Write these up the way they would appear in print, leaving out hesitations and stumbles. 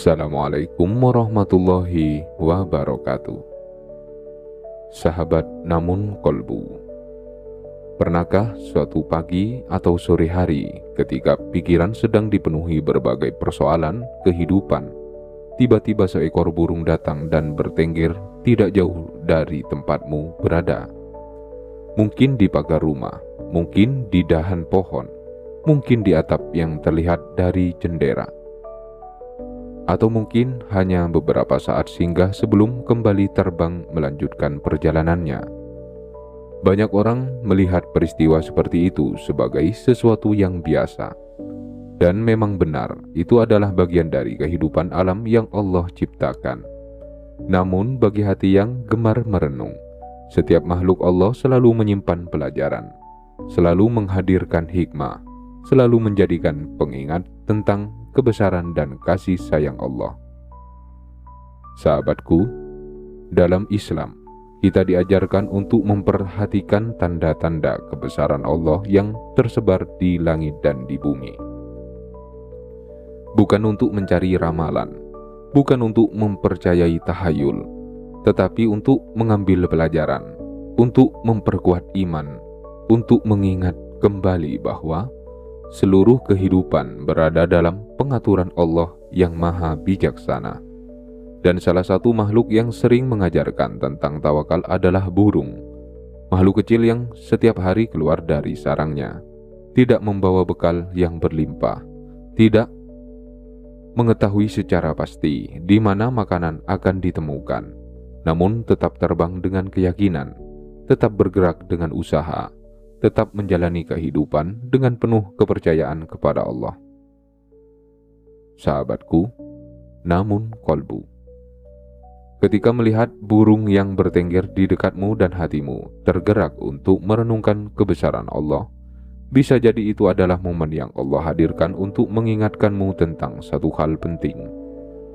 Assalamualaikum warahmatullahi wabarakatuh. Sahabat namun kolbu, pernahkah suatu pagi atau sore hari ketika pikiran sedang dipenuhi berbagai persoalan kehidupan, tiba-tiba seekor burung datang dan bertengger tidak jauh dari tempatmu berada? Mungkin di pagar rumah, mungkin di dahan pohon, mungkin di atap yang terlihat dari jendela, atau mungkin hanya beberapa saat singgah sebelum kembali terbang melanjutkan perjalanannya. Banyak orang melihat peristiwa seperti itu sebagai sesuatu yang biasa. Dan memang benar, itu adalah bagian dari kehidupan alam yang Allah ciptakan. Namun bagi hati yang gemar merenung, setiap makhluk Allah selalu menyimpan pelajaran, selalu menghadirkan hikmah, selalu menjadikan pengingat tentang kebesaran dan kasih sayang Allah. Sahabatku, dalam Islam, kita diajarkan untuk memperhatikan tanda-tanda kebesaran Allah yang tersebar di langit dan di bumi. Bukan untuk mencari ramalan, bukan untuk mempercayai tahayul, tetapi untuk mengambil pelajaran, untuk memperkuat iman, untuk mengingat kembali bahwa seluruh kehidupan berada dalam pengaturan Allah yang maha bijaksana. Dan salah satu makhluk yang sering mengajarkan tentang tawakal adalah burung. Makhluk kecil yang setiap hari keluar dari sarangnya, tidak membawa bekal yang berlimpah, tidak mengetahui secara pasti di mana makanan akan ditemukan, namun tetap terbang dengan keyakinan, tetap bergerak dengan usaha, tetap menjalani kehidupan dengan penuh kepercayaan kepada Allah. Sahabatku, namun kolbu, ketika melihat burung yang bertengger di dekatmu dan hatimu tergerak untuk merenungkan kebesaran Allah, bisa jadi itu adalah momen yang Allah hadirkan untuk mengingatkanmu tentang satu hal penting,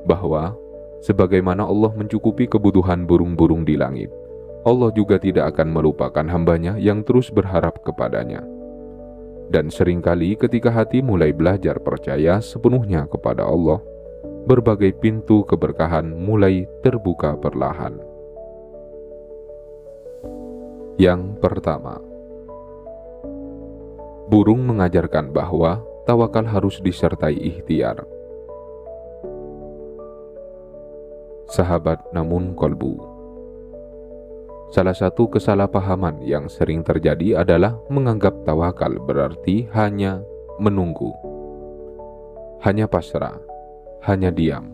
bahwa sebagaimana Allah mencukupi kebutuhan burung-burung di langit, Allah juga tidak akan melupakan hambanya yang terus berharap kepadanya. Dan seringkali ketika hati mulai belajar percaya sepenuhnya kepada Allah, berbagai pintu keberkahan mulai terbuka perlahan. Yang pertama, burung mengajarkan bahwa tawakal harus disertai ikhtiar. Sahabat namun kolbu, salah satu kesalahpahaman yang sering terjadi adalah menganggap tawakal berarti hanya menunggu, hanya pasrah, hanya diam.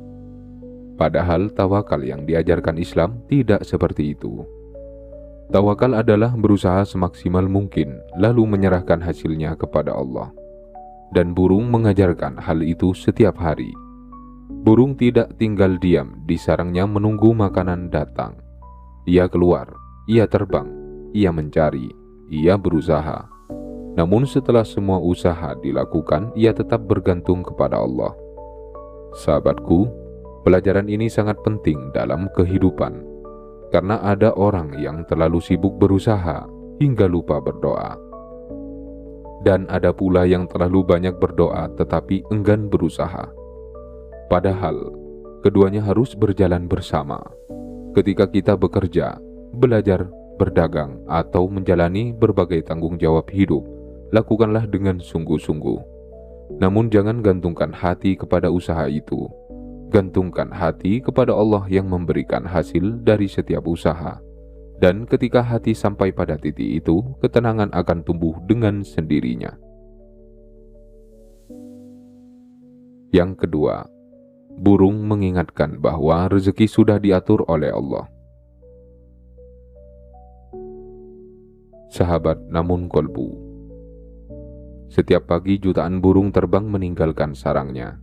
Padahal tawakal yang diajarkan Islam tidak seperti itu. Tawakal adalah berusaha semaksimal mungkin lalu menyerahkan hasilnya kepada Allah. Dan burung mengajarkan hal itu setiap hari. Burung tidak tinggal diam di sarangnya menunggu makanan datang. Ia keluar, ia terbang, ia mencari, ia berusaha. Namun setelah semua usaha dilakukan, ia tetap bergantung kepada Allah. Sahabatku, pelajaran ini sangat penting dalam kehidupan, karena ada orang yang terlalu sibuk berusaha hingga lupa berdoa. Dan ada pula yang terlalu banyak berdoa tetapi enggan berusaha. Padahal, keduanya harus berjalan bersama. Ketika kita bekerja, belajar, berdagang, atau menjalani berbagai tanggung jawab hidup, lakukanlah dengan sungguh-sungguh. Namun jangan gantungkan hati kepada usaha itu. Gantungkan hati kepada Allah yang memberikan hasil dari setiap usaha. Dan ketika hati sampai pada titik itu, ketenangan akan tumbuh dengan sendirinya. Yang kedua, burung mengingatkan bahwa rezeki sudah diatur oleh Allah. Sahabat namun kolbu, setiap pagi jutaan burung terbang meninggalkan sarangnya,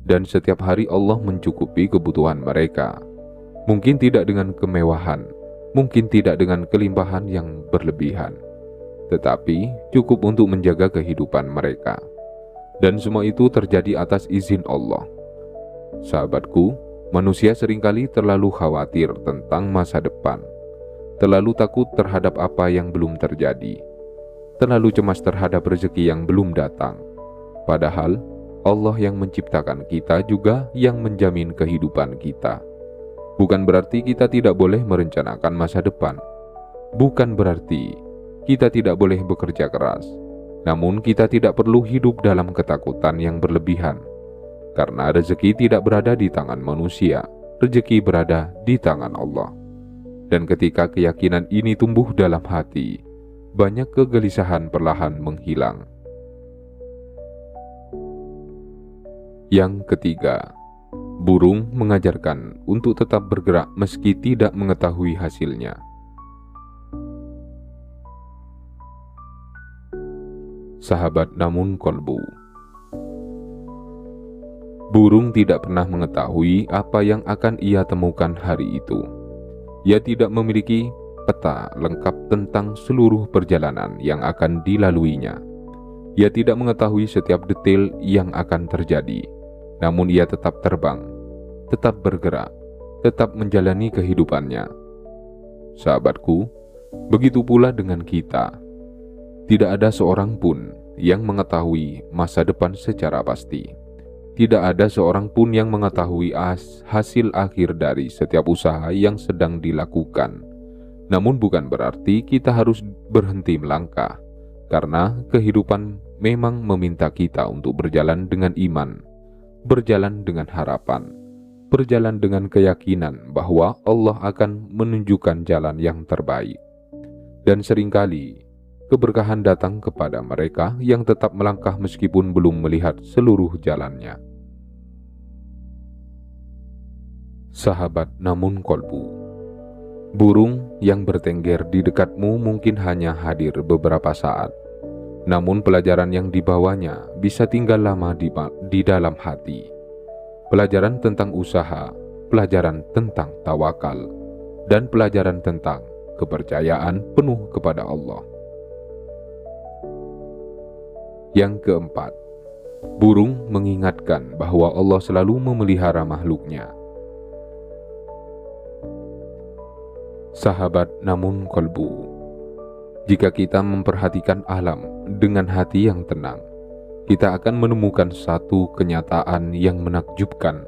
dan setiap hari Allah mencukupi kebutuhan mereka. Mungkin tidak dengan kemewahan, mungkin tidak dengan kelimpahan yang berlebihan, tetapi cukup untuk menjaga kehidupan mereka. Dan semua itu terjadi atas izin Allah. Sahabatku, manusia seringkali terlalu khawatir tentang masa depan, terlalu takut terhadap apa yang belum terjadi, terlalu cemas terhadap rezeki yang belum datang. Padahal, Allah yang menciptakan kita juga yang menjamin kehidupan kita. Bukan berarti kita tidak boleh merencanakan masa depan. Bukan berarti kita tidak boleh bekerja keras. Namun kita tidak perlu hidup dalam ketakutan yang berlebihan. Karena rezeki tidak berada di tangan manusia, rezeki berada di tangan Allah. Dan ketika keyakinan ini tumbuh dalam hati, banyak kegelisahan perlahan menghilang. Yang ketiga, burung mengajarkan untuk tetap bergerak meski tidak mengetahui hasilnya. Sahabat namun kolbu. Burung tidak pernah mengetahui apa yang akan ia temukan hari itu. Ia tidak memiliki peta lengkap tentang seluruh perjalanan yang akan dilaluinya. Ia tidak mengetahui setiap detail yang akan terjadi. Namun ia tetap terbang, tetap bergerak, tetap menjalani kehidupannya. Sahabatku, begitu pula dengan kita. Tidak ada seorang pun yang mengetahui masa depan secara pasti. Tidak ada seorang pun yang mengetahui hasil akhir dari setiap usaha yang sedang dilakukan. Namun bukan berarti kita harus berhenti melangkah, karena kehidupan memang meminta kita untuk berjalan dengan iman, berjalan dengan harapan, berjalan dengan keyakinan bahwa Allah akan menunjukkan jalan yang terbaik. Dan seringkali keberkahan datang kepada mereka yang tetap melangkah meskipun belum melihat seluruh jalannya. Sahabat namun kolbu, burung yang bertengger di dekatmu mungkin hanya hadir beberapa saat. Namun pelajaran yang dibawanya bisa tinggal lama di dalam hati. Pelajaran tentang usaha, pelajaran tentang tawakal, dan pelajaran tentang kepercayaan penuh kepada Allah. Yang keempat, burung mengingatkan bahwa Allah selalu memelihara makhluknya. Sahabat namun kolbu, jika kita memperhatikan alam dengan hati yang tenang, kita akan menemukan satu kenyataan yang menakjubkan.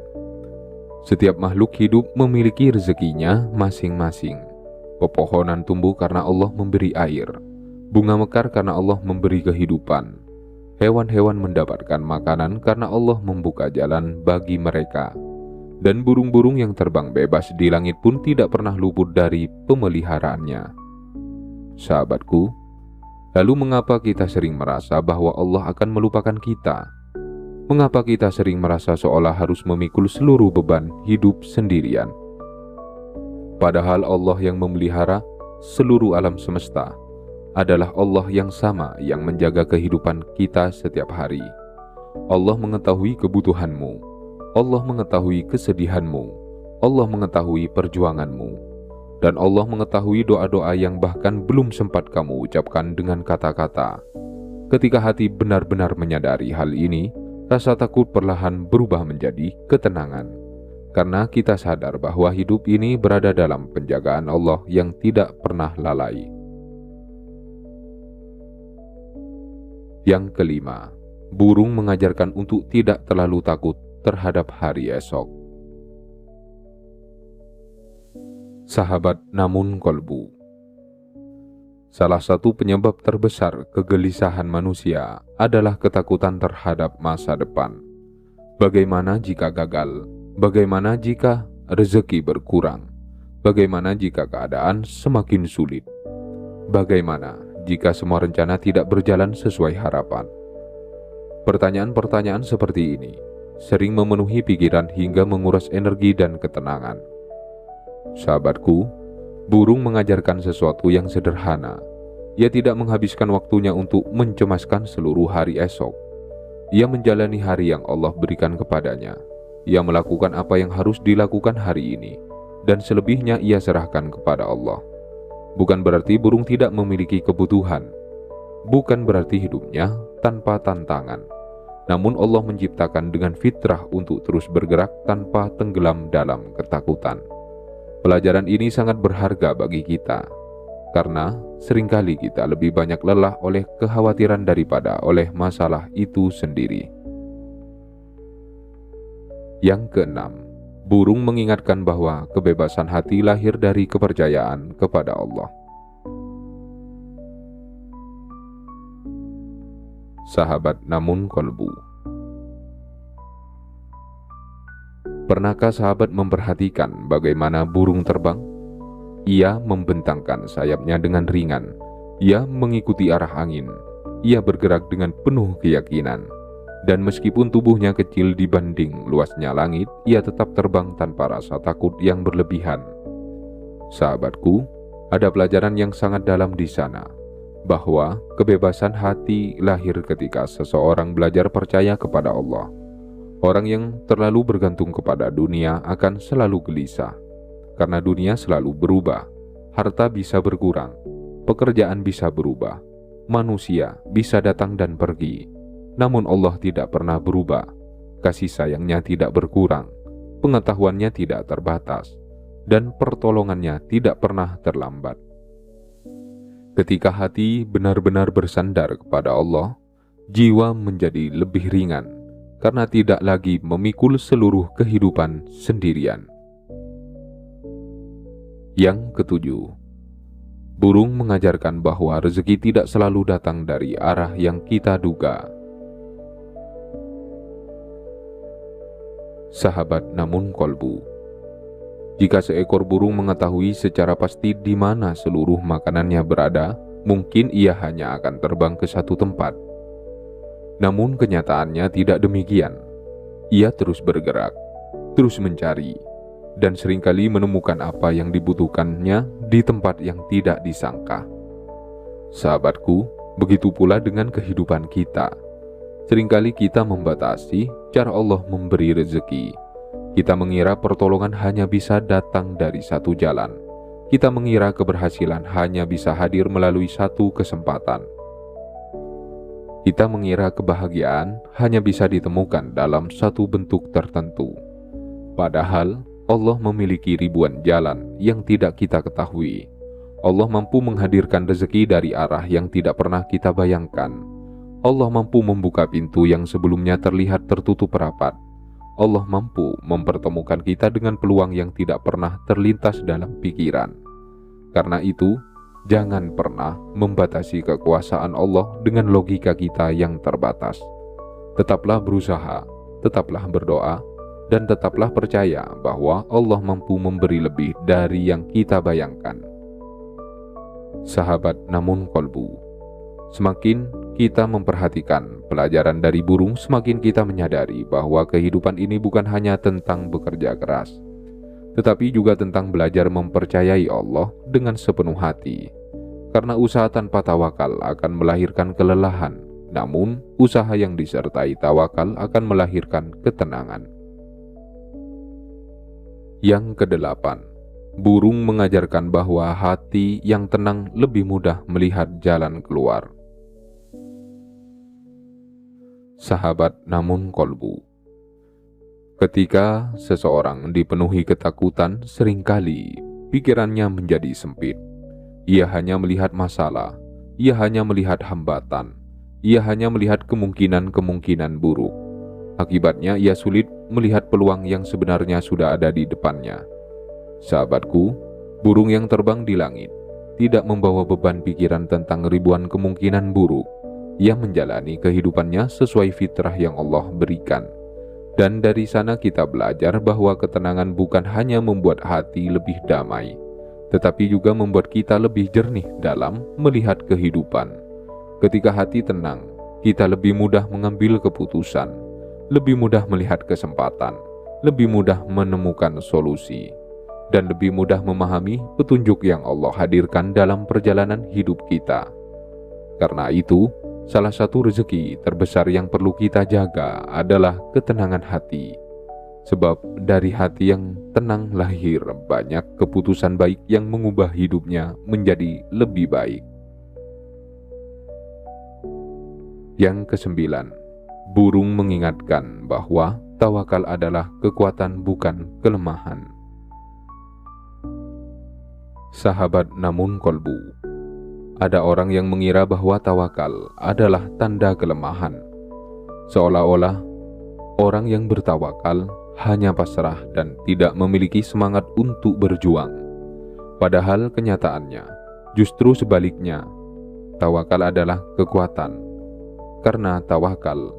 Setiap makhluk hidup memiliki rezekinya masing-masing. Pepohonan tumbuh karena Allah memberi air, bunga mekar karena Allah memberi kehidupan. Hewan-hewan mendapatkan makanan karena Allah membuka jalan bagi mereka. Dan burung-burung yang terbang bebas di langit pun tidak pernah luput dari pemeliharaannya. Sahabatku, lalu mengapa kita sering merasa bahwa Allah akan melupakan kita? Mengapa kita sering merasa seolah harus memikul seluruh beban hidup sendirian? Padahal Allah yang memelihara seluruh alam semesta adalah Allah yang sama yang menjaga kehidupan kita setiap hari. Allah mengetahui kebutuhanmu, Allah mengetahui kesedihanmu, Allah mengetahui perjuanganmu, dan Allah mengetahui doa-doa yang bahkan belum sempat kamu ucapkan dengan kata-kata. Ketika hati benar-benar menyadari hal ini, rasa takut perlahan berubah menjadi ketenangan. Karena kita sadar bahwa hidup ini berada dalam penjagaan Allah yang tidak pernah lalai. Yang kelima, burung mengajarkan untuk tidak terlalu takut terhadap hari esok. Sahabat namun kolbu, salah satu penyebab terbesar kegelisahan manusia adalah ketakutan terhadap masa depan. Bagaimana jika gagal? Bagaimana jika rezeki berkurang? Bagaimana jika keadaan semakin sulit? Bagaimana jika semua rencana tidak berjalan sesuai harapan? Pertanyaan-pertanyaan seperti ini sering memenuhi pikiran hingga menguras energi dan ketenangan. Sahabatku, burung mengajarkan sesuatu yang sederhana. Ia tidak menghabiskan waktunya untuk mencemaskan seluruh hari esok. Ia menjalani hari yang Allah berikan kepadanya. Ia melakukan apa yang harus dilakukan hari ini, dan selebihnya ia serahkan kepada Allah. Bukan berarti burung tidak memiliki kebutuhan. Bukan berarti hidupnya tanpa tantangan. Namun Allah menciptakan dengan fitrah untuk terus bergerak tanpa tenggelam dalam ketakutan. Pelajaran ini sangat berharga bagi kita, karena seringkali kita lebih banyak lelah oleh kekhawatiran daripada oleh masalah itu sendiri. Yang keenam, burung mengingatkan bahwa kebebasan hati lahir dari kepercayaan kepada Allah. Sahabat namun kolbu. Pernahkah sahabat memperhatikan bagaimana burung terbang? Ia membentangkan sayapnya dengan ringan. Ia mengikuti arah angin. Ia bergerak dengan penuh keyakinan. Dan meskipun tubuhnya kecil dibanding luasnya langit, ia tetap terbang tanpa rasa takut yang berlebihan. Sahabatku, ada pelajaran yang sangat dalam di sana, bahwa kebebasan hati lahir ketika seseorang belajar percaya kepada Allah. Orang yang terlalu bergantung kepada dunia akan selalu gelisah, karena dunia selalu berubah. Harta bisa berkurang, pekerjaan bisa berubah, manusia bisa datang dan pergi. Namun Allah tidak pernah berubah, kasih sayangnya tidak berkurang, pengetahuannya tidak terbatas, dan pertolongannya tidak pernah terlambat. Ketika hati benar-benar bersandar kepada Allah, jiwa menjadi lebih ringan, karena tidak lagi memikul seluruh kehidupan sendirian. Yang ketujuh, burung mengajarkan bahwa rezeki tidak selalu datang dari arah yang kita duga. Sahabat namun kolbu, jika seekor burung mengetahui secara pasti di mana seluruh makanannya berada, mungkin ia hanya akan terbang ke satu tempat. Namun kenyataannya tidak demikian. Ia terus bergerak, terus mencari, dan seringkali menemukan apa yang dibutuhkannya di tempat yang tidak disangka. Sahabatku, begitu pula dengan kehidupan kita. Seringkali kita membatasi cara Allah memberi rezeki. Kita mengira pertolongan hanya bisa datang dari satu jalan. Kita mengira keberhasilan hanya bisa hadir melalui satu kesempatan. Kita mengira kebahagiaan hanya bisa ditemukan dalam satu bentuk tertentu. Padahal Allah memiliki ribuan jalan yang tidak kita ketahui. Allah mampu menghadirkan rezeki dari arah yang tidak pernah kita bayangkan. Allah mampu membuka pintu yang sebelumnya terlihat tertutup rapat. Allah mampu mempertemukan kita dengan peluang yang tidak pernah terlintas dalam pikiran. Karena itu, jangan pernah membatasi kekuasaan Allah dengan logika kita yang terbatas. Tetaplah berusaha, tetaplah berdoa, dan tetaplah percaya bahwa Allah mampu memberi lebih dari yang kita bayangkan. Sahabat namun kolbu, semakin kita memperhatikan pelajaran dari burung, semakin kita menyadari bahwa kehidupan ini bukan hanya tentang bekerja keras, tetapi juga tentang belajar mempercayai Allah dengan sepenuh hati. Karena usaha tanpa tawakal akan melahirkan kelelahan, namun usaha yang disertai tawakal akan melahirkan ketenangan. Yang kedelapan, burung mengajarkan bahwa hati yang tenang lebih mudah melihat jalan keluar. Sahabat namun kolbu, ketika seseorang dipenuhi ketakutan, seringkali pikirannya menjadi sempit. Ia hanya melihat masalah, ia hanya melihat hambatan, ia hanya melihat kemungkinan-kemungkinan buruk. Akibatnya ia sulit melihat peluang yang sebenarnya sudah ada di depannya. Sahabatku, burung yang terbang di langit tidak membawa beban pikiran tentang ribuan kemungkinan buruk. Ia menjalani kehidupannya sesuai fitrah yang Allah berikan. Dan dari sana kita belajar bahwa ketenangan bukan hanya membuat hati lebih damai, tetapi juga membuat kita lebih jernih dalam melihat kehidupan. Ketika hati tenang, kita lebih mudah mengambil keputusan, lebih mudah melihat kesempatan, lebih mudah menemukan solusi, dan lebih mudah memahami petunjuk yang Allah hadirkan dalam perjalanan hidup kita. Karena itu, salah satu rezeki terbesar yang perlu kita jaga adalah ketenangan hati. Sebab dari hati yang tenang lahir banyak keputusan baik yang mengubah hidupnya menjadi lebih baik. Yang kesembilan, burung mengingatkan bahwa tawakal adalah kekuatan bukan kelemahan. Sahabat namun kolbu, ada orang yang mengira bahwa tawakal adalah tanda kelemahan. Seolah-olah orang yang bertawakal hanya pasrah dan tidak memiliki semangat untuk berjuang. Padahal kenyataannya justru sebaliknya, tawakal adalah kekuatan. Karena tawakal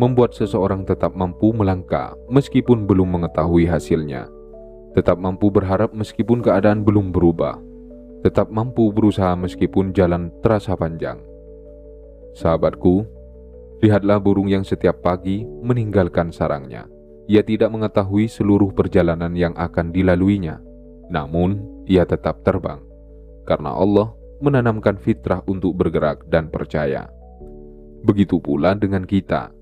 membuat seseorang tetap mampu melangkah meskipun belum mengetahui hasilnya, tetap mampu berharap meskipun keadaan belum berubah, tetap mampu berusaha meskipun jalan terasa panjang. Sahabatku, lihatlah burung yang setiap pagi meninggalkan sarangnya. Ia tidak mengetahui seluruh perjalanan yang akan dilaluinya, namun ia tetap terbang, karena Allah menanamkan fitrah untuk bergerak dan percaya. Begitu pula dengan kita.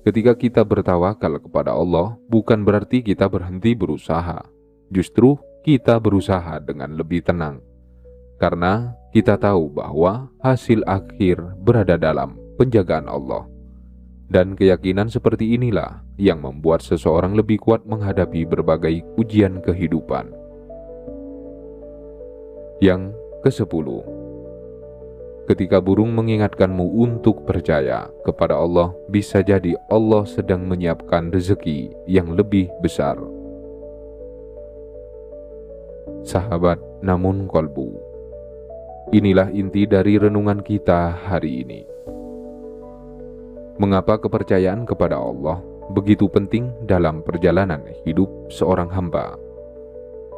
Ketika kita bertawakal kepada Allah, bukan berarti kita berhenti berusaha. Justru kita berusaha dengan lebih tenang, karena kita tahu bahwa hasil akhir berada dalam penjagaan Allah. Dan keyakinan seperti inilah yang membuat seseorang lebih kuat menghadapi berbagai ujian kehidupan. Yang ke-10, ketika burung mengingatkanmu untuk percaya kepada Allah, bisa jadi Allah sedang menyiapkan rezeki yang lebih besar. Sahabat namun kolbu, inilah inti dari renungan kita hari ini. Mengapa kepercayaan kepada Allah begitu penting dalam perjalanan hidup seorang hamba?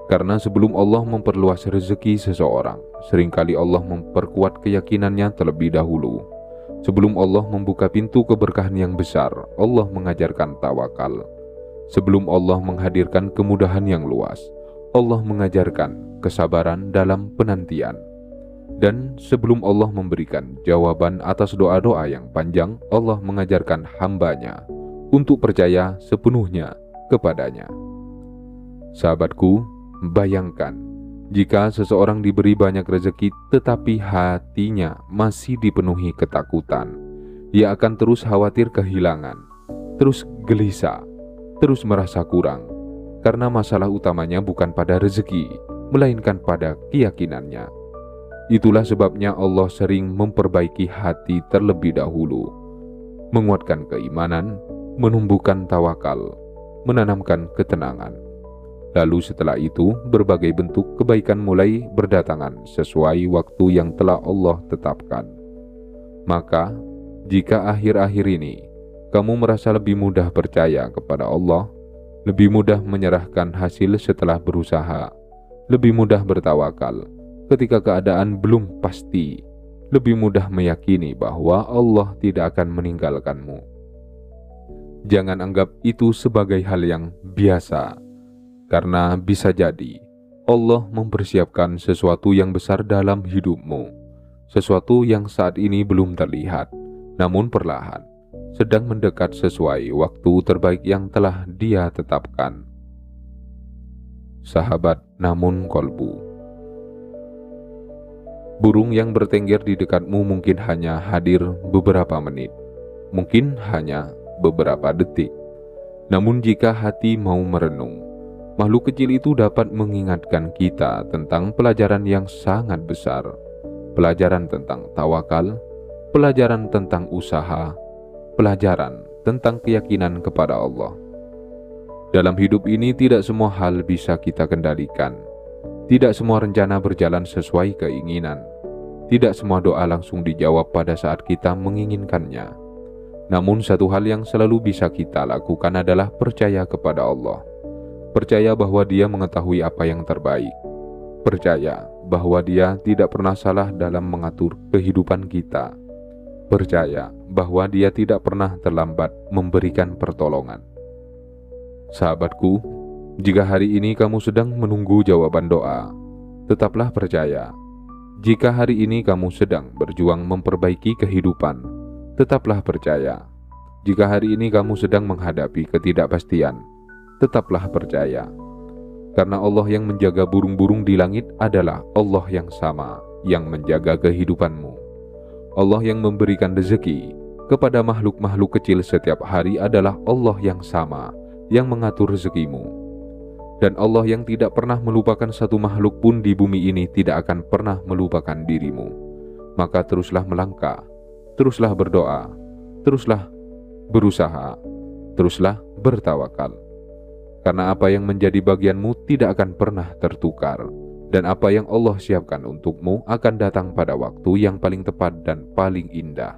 Karena sebelum Allah memperluas rezeki seseorang, seringkali Allah memperkuat keyakinannya terlebih dahulu. Sebelum Allah membuka pintu keberkahan yang besar, Allah mengajarkan tawakal. Sebelum Allah menghadirkan kemudahan yang luas, Allah mengajarkan kesabaran dalam penantian. Dan sebelum Allah memberikan jawaban atas doa-doa yang panjang, Allah mengajarkan hambanya untuk percaya sepenuhnya kepadanya. Sahabatku, bayangkan jika seseorang diberi banyak rezeki tetapi hatinya masih dipenuhi ketakutan. Ia akan terus khawatir kehilangan, terus gelisah, terus merasa kurang, karena masalah utamanya bukan pada rezeki, melainkan pada keyakinannya. Itulah sebabnya Allah sering memperbaiki hati terlebih dahulu, menguatkan keimanan, menumbuhkan tawakal, menanamkan ketenangan. Lalu setelah itu, berbagai bentuk kebaikan mulai berdatangan sesuai waktu yang telah Allah tetapkan. Maka, jika akhir-akhir ini kamu merasa lebih mudah percaya kepada Allah, lebih mudah menyerahkan hasil setelah berusaha, lebih mudah bertawakal ketika keadaan belum pasti, lebih mudah meyakini bahwa Allah tidak akan meninggalkanmu. Jangan anggap itu sebagai hal yang biasa, karena bisa jadi Allah mempersiapkan sesuatu yang besar dalam hidupmu, sesuatu yang saat ini belum terlihat, namun perlahan sedang mendekat sesuai waktu terbaik yang telah Dia tetapkan. Sahabat namun kolbu, burung yang bertengger di dekatmu mungkin hanya hadir beberapa menit, mungkin hanya beberapa detik. Namun jika hati mau merenung, makhluk kecil itu dapat mengingatkan kita tentang pelajaran yang sangat besar, pelajaran tentang tawakal, pelajaran tentang usaha, pelajaran tentang keyakinan kepada Allah. Dalam hidup ini tidak semua hal bisa kita kendalikan. Tidak semua rencana berjalan sesuai keinginan. Tidak semua doa langsung dijawab pada saat kita menginginkannya. Namun satu hal yang selalu bisa kita lakukan adalah percaya kepada Allah. Percaya bahwa Dia mengetahui apa yang terbaik. Percaya bahwa Dia tidak pernah salah dalam mengatur kehidupan kita. Percaya bahwa Dia tidak pernah terlambat memberikan pertolongan. Sahabatku, jika hari ini kamu sedang menunggu jawaban doa, tetaplah percaya. Jika hari ini kamu sedang berjuang memperbaiki kehidupan, tetaplah percaya. Jika hari ini kamu sedang menghadapi ketidakpastian, tetaplah percaya. Karena Allah yang menjaga burung-burung di langit adalah Allah yang sama yang menjaga kehidupanmu. Allah yang memberikan rezeki kepada makhluk-makhluk kecil setiap hari adalah Allah yang sama yang mengatur rezekimu. Dan Allah yang tidak pernah melupakan satu makhluk pun di bumi ini tidak akan pernah melupakan dirimu. Maka teruslah melangkah, teruslah berdoa, teruslah berusaha, teruslah bertawakal. karena apa yang menjadi bagianmu tidak akan pernah tertukar, dan apa yang Allah siapkan untukmu akan datang pada waktu yang paling tepat dan paling indah.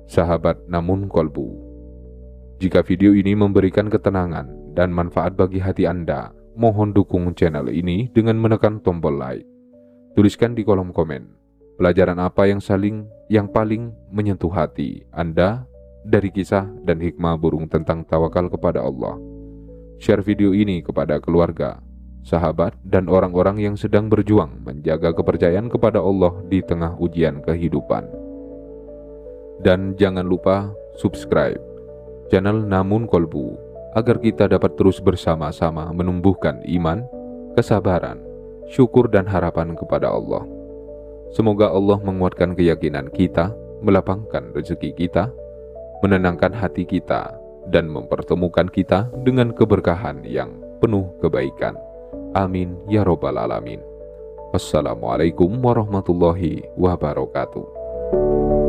Sahabat Namun Kolbu, jika video ini memberikan ketenangan dan manfaat bagi hati Anda, mohon dukung channel ini dengan menekan tombol like. Tuliskan di kolom komen, pelajaran apa yang paling menyentuh hati Anda dari kisah dan hikmah burung tentang tawakal kepada Allah. Share video ini kepada keluarga, sahabat, dan orang-orang yang sedang berjuang menjaga kepercayaan kepada Allah di tengah ujian kehidupan. Dan jangan lupa subscribe channel Namun Kolbu agar kita dapat terus bersama-sama menumbuhkan iman, kesabaran, syukur, dan harapan kepada Allah. Semoga Allah menguatkan keyakinan kita, melapangkan rezeki kita, menenangkan hati kita, dan mempertemukan kita dengan keberkahan yang penuh kebaikan. Amin ya robbal alamin. Wassalamualaikum warahmatullahi wabarakatuh.